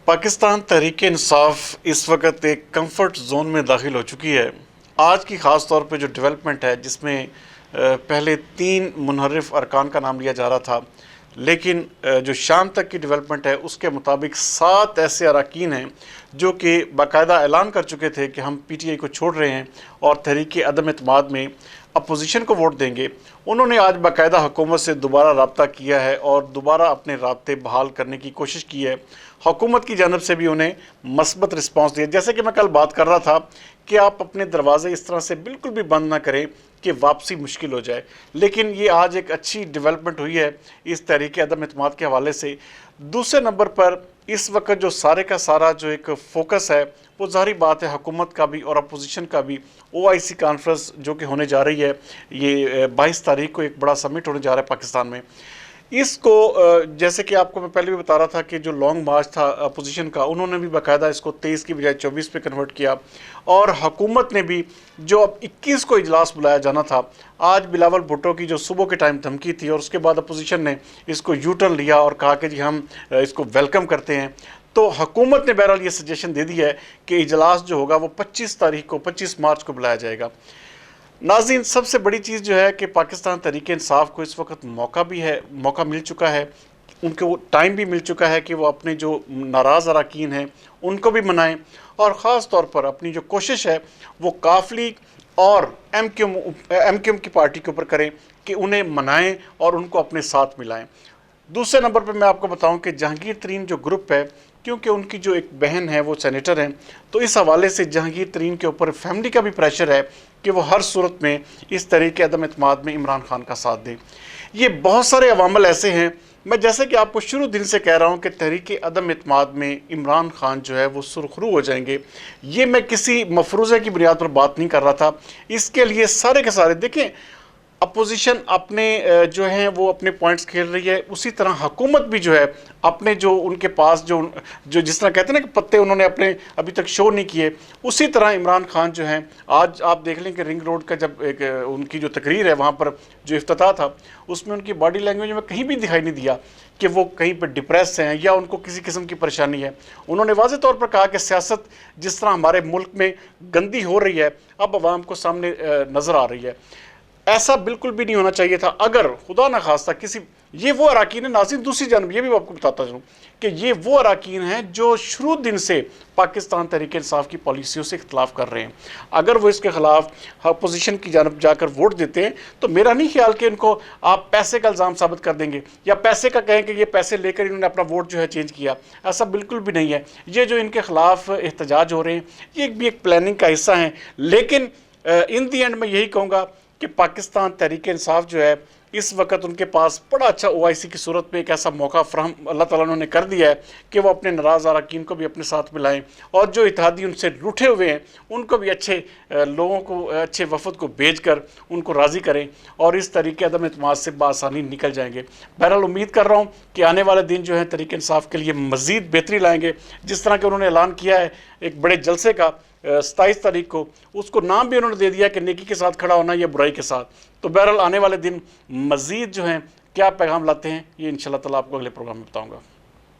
पाकिस्तान तहरीक इंसाफ इस वक्त एक कंफर्ट जोन में दाखिल हो चुकी है। आज की ख़ास तौर पे जो डेवलपमेंट है जिसमें पहले 3 मुनहरिफ अरकान का नाम लिया जा रहा था, लेकिन जो शाम तक की डेवलपमेंट है उसके मुताबिक 7 ऐसे अरकान हैं जो कि बाकायदा ऐलान कर चुके थे कि हम PTI को छोड़ रहे हैं और तहरीक अदम एतमाद में अपोजिशन को वोट देंगे। उन्होंने आज बाकायदा हुकूमत से दोबारा रब्ता किया है और दोबारा अपने राब्ते बहाल करने की कोशिश की है। हुकूमत की जानब से भी उन्हें मस्बत रिस्पांस दिया। जैसे कि मैं कल बात कर रहा था कि आप अपने दरवाजे इस तरह से बिल्कुल भी बंद ना करें कि वापसी मुश्किल हो जाए, लेकिन ये आज एक अच्छी डेवलपमेंट हुई है इस तहरीक अदम एतमाद के हवाले से। दूसरे नंबर पर इस वक्त जो सारे का सारा जो एक फोकस है वो ज़ाहिर बात है हुकूमत का भी और अपोजिशन का भी। OIC कॉन्फ्रेंस जो कि होने जा रही है, ये 22 तारीख को एक बड़ा समिट होने जा रहा है पाकिस्तान में। इसको जैसे कि आपको मैं पहले भी बता रहा था कि जो लॉन्ग मार्च था अपोजिशन का, उन्होंने भी बाकायदा इसको 23 की बजाय 24 पे कन्वर्ट किया और हुकूमत ने भी जो अब 21 को इजलास बुलाया जाना था, आज बिलावल भुट्टो की जो सुबह के टाइम धमकी थी और उसके बाद अपोजिशन ने इसको यू टर्न लिया और कहा कि जी हम इसको वेलकम करते हैं। तो हुकूमत ने बहरहाल ये सजेशन दे दी है कि इजलास जो होगा वो 25 मार्च को बुलाया जाएगा। नाज़रीन, सबसे बड़ी चीज़ जो है कि पाकिस्तान तहरीक इंसाफ को इस वक्त मौका मिल चुका है, उनको टाइम भी मिल चुका है कि वो अपने जो नाराज़ अरकान हैं उनको भी मनाएं और ख़ास तौर पर अपनी जो कोशिश है वो काफली और MQM की पार्टी के ऊपर करें कि उन्हें मनाएं और उनको अपने साथ मिलाएं। दूसरे नंबर पर मैं आपको बताऊं कि जहांगीर तरीन जो ग्रुप है, क्योंकि उनकी जो एक बहन है वो सेनेटर हैं, तो इस हवाले से जहांगीर तरीन के ऊपर फैमिली का भी प्रेशर है कि वो हर सूरत में इस तहरीक अदम एतमाद में इमरान खान का साथ दें। ये बहुत सारे अवामल ऐसे हैं। मैं जैसे कि आपको शुरू दिन से कह रहा हूँ कि तहरीक अदम एतमाद में इमरान खान जो है वो सुरखरू हो जाएंगे। ये मैं किसी मफरूज़े की बुनियाद पर बात नहीं कर रहा था। इसके लिए सारे के सारे देखें, अपोजिशन अपने जो हैं वो अपने पॉइंट्स खेल रही है, उसी तरह हुकूमत भी जो है अपने जो उनके पास जो जिस तरह कहते हैं ना कि पत्ते उन्होंने अपने अभी तक शो नहीं किए, उसी तरह इमरान खान जो हैं, आज आप देख लें कि रिंग रोड का जब एक उनकी जो तकरीर है वहाँ पर जो इफ्तिताह था, उसमें उनकी बॉडी लैंग्वेज में कहीं भी दिखाई नहीं दिया कि वो कहीं पर डिप्रेस हैं या उनको किसी किस्म की परेशानी है। उन्होंने वाज़ेह तौर पर कहा कि सियासत जिस तरह हमारे मुल्क में गंदी हो रही है अब अवाम को सामने नज़र आ रही है। ऐसा बिल्कुल भी नहीं होना चाहिए था। अगर खुदा न खास्ता किसी ये वो अरकान है नाज़रीन, दूसरी जानब ये भी आपको बताता चलूँ कि ये वो अरकान हैं जो शुरू दिन से पाकिस्तान तहरीक इंसाफ की पॉलिसियों से इख्तलाफ कर रहे हैं। अगर वो इसके ख़िलाफ़ अपोजिशन की जानब जाकर वोट देते हैं तो मेरा नहीं ख्याल कि इनको आप पैसे का इल्ज़ाम साबित कर देंगे या पैसे का कहें कि ये पैसे लेकर इन्होंने अपना वोट जो है चेंज किया। ऐसा बिल्कुल भी नहीं है। ये जो इनके ख़िलाफ़ एहतजाज हो रहे हैं ये भी एक प्लानिंग का हिस्सा है। लेकिन इन दी एंड मैं यही कहूँगा कि पाकिस्तान तहरीक इंसाफ जो है इस वक्त उनके पास बड़ा अच्छा OIC की सूरत में एक ऐसा मौका फराहम अल्लाह ताला ने कर दिया है कि वो अपने नाराज़ अरकान को भी अपने साथ मिलाएं और जो इत्तेहादी उनसे रूठे हुए हैं उनको भी अच्छे लोगों को, अच्छे वफद को भेज कर उनको राज़ी करें और इस तहरीक अदम एतमाद से बासानी निकल जाएंगे। बहरहाल उम्मीद कर रहा हूँ कि आने वाले दिन जो है तहरीक इंसाफ के लिए मज़ीद बेहतरी लाएँगे। जिस तरह के उन्होंने ऐलान किया है एक बड़े जलसे का 27 तारीख को, उसको नाम भी उन्होंने दे दिया कि नेकी के साथ खड़ा होना या बुराई के साथ। तो बहरहाल आने वाले दिन मज़ीद जो हैं क्या पैगाम लाते हैं ये इंशाअल्लाह ताला आपको अगले प्रोग्राम में बताऊँगा।